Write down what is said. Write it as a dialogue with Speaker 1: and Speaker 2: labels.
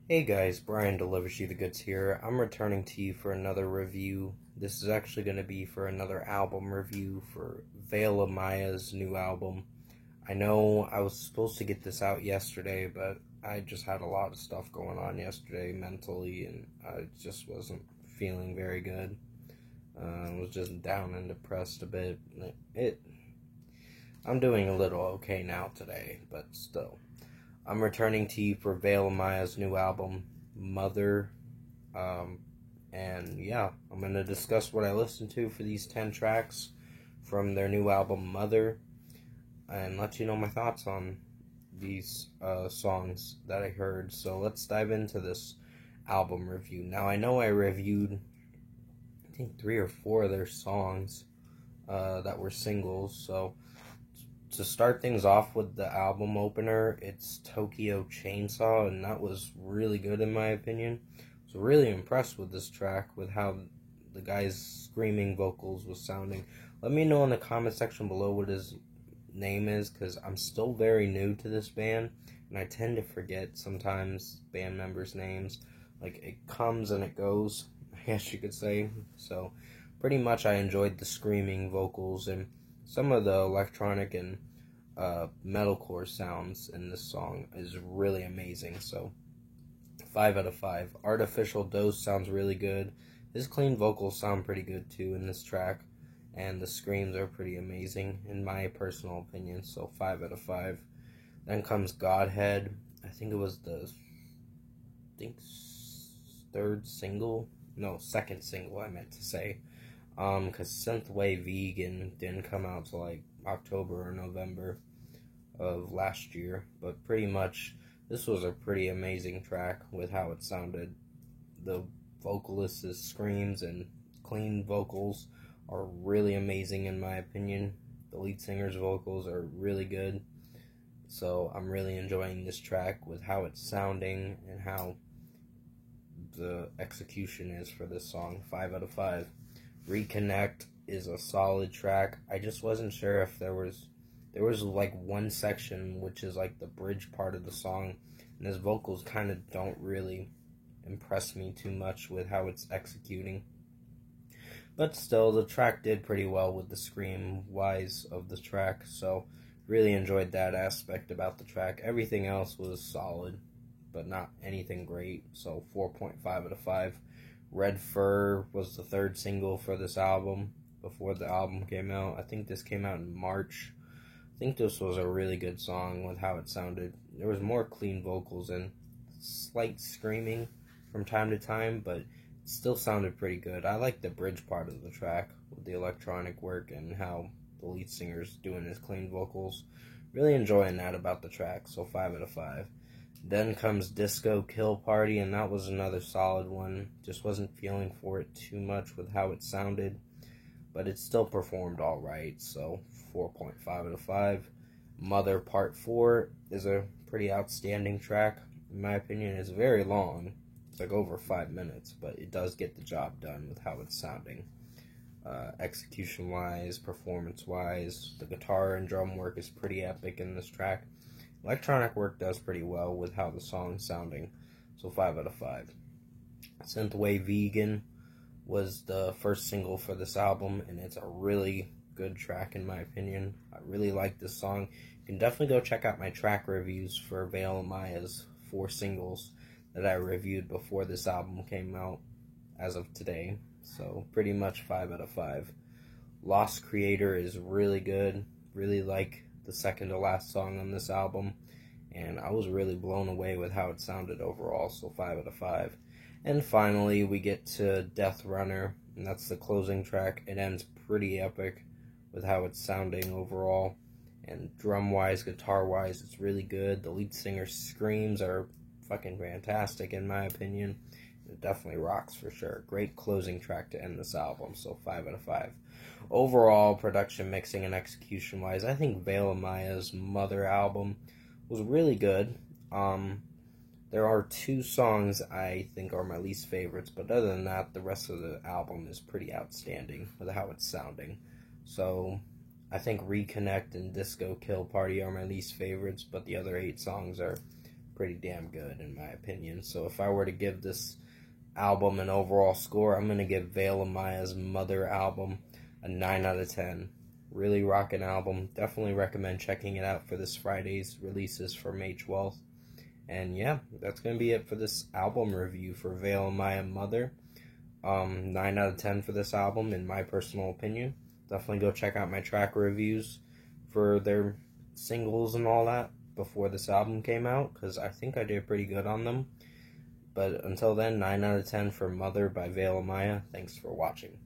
Speaker 1: Hey guys, Brian delivers you the goods here. I'm returning to you for another review. This is actually going to be for another album review for Veil of Maya's new album. I know I was supposed to get this out yesterday, but I just had a lot of stuff going on yesterday mentally, and I just wasn't feeling very good. I was just down and depressed a bit. I'm doing a little okay now today, but still. I'm returning to you for Veil of Maya's new album, Mother. And yeah, I'm going to discuss what I listened to for these 10 tracks from their new album, Mother, and let you know my thoughts on these songs that I heard. So let's dive into this album review. Now, I know I reviewed, I think, 3 or 4 of their songs that were singles, so to start things off with the album opener, it's Tokyo Chainsaw, and that was really good in my opinion. I was really impressed with this track, with how the guy's screaming vocals was sounding. Let me know in the comment section below what his name is, because I'm still very new to this band, and I tend to forget sometimes band members' names. Like, it comes and it goes, I guess you could say. So, pretty much I enjoyed the screaming vocals, and some of the electronic and metalcore sounds in this song is really amazing. So 5 out of 5. Artificial Dose sounds really good. His clean vocals sound pretty good too in this track, and the screams are pretty amazing in my personal opinion. So 5 out of 5. Then comes Godhead. I think it was second single I meant to say. Because Synthwave Vegan didn't come out till like October or November of last year, but pretty much this was a pretty amazing track with how it sounded. The vocalist's screams and clean vocals are really amazing in my opinion. The lead singer's vocals are really good, so I'm really enjoying this track with how it's sounding and how the execution is for this song. 5 out of 5. Reconnect is a solid track. I just wasn't sure if there was like one section which is like the bridge part of the song, and his vocals kind of don't really impress me too much with how it's executing. But still, the track did pretty well with the scream wise of the track, so really enjoyed that aspect about the track. Everything else was solid, but not anything great, so 4.5 out of 5. Red Fur was the third single for this album before the album came out. I think this came out in March. I think this was a really good song with how it sounded. There was more clean vocals and slight screaming from time to time, but it still sounded pretty good. I like the bridge part of the track with the electronic work and how the lead singer's doing his clean vocals. Really enjoying that about the track, so 5 out of 5. Then comes Disco Kill Party, and that was another solid one. Just wasn't feeling for it too much with how it sounded, but it still performed alright, so 4.5 out of 5. Mother Part 4 is a pretty outstanding track. In my opinion, it's very long. It's like over 5 minutes, but it does get the job done with how it's sounding. Execution-wise, performance-wise, the guitar and drum work is pretty epic in this track. Electronic work does pretty well with how the song's sounding, so 5 out of 5. Synthwave Vegan was the first single for this album, and it's a really good track in my opinion. I really like this song. You can definitely go check out my track reviews for Veil of Maya's 4 singles that I reviewed before this album came out as of today, so pretty much 5 out of 5. Lost Creator is really good. Really like the second to last song on this album, and I was really blown away with how it sounded overall, so 5 out of 5. And finally, we get to Death Runner, and that's the closing track. It ends pretty epic with how it's sounding overall, and drum-wise, guitar-wise, it's really good. The lead singer's screams are fucking fantastic, in my opinion. It definitely rocks for sure. Great closing track to end this album, so 5 out of 5. Overall, production, mixing, and execution-wise, I think Veil of Maya's Mother album was really good. There are 2 songs I think are my least favorites, but other than that, the rest of the album is pretty outstanding with how it's sounding. So, I think Reconnect and Disco Kill Party are my least favorites, but the other 8 songs are pretty damn good in my opinion. So if I were to give this album an overall score, I'm going to give Veil of Maya's Mother album a 9 out of 10. Really rockin' album. Definitely recommend checking it out for this Friday's releases for May 12th. And yeah, that's going to be it for this album review for Veil of Maya Mother. 9 out of 10 for this album, in my personal opinion. Definitely go check out my track reviews for their singles and all that before this album came out, because I think I did pretty good on them. But until then, 9 out of 10 for Mother by Veil of Maya. Thanks for watching.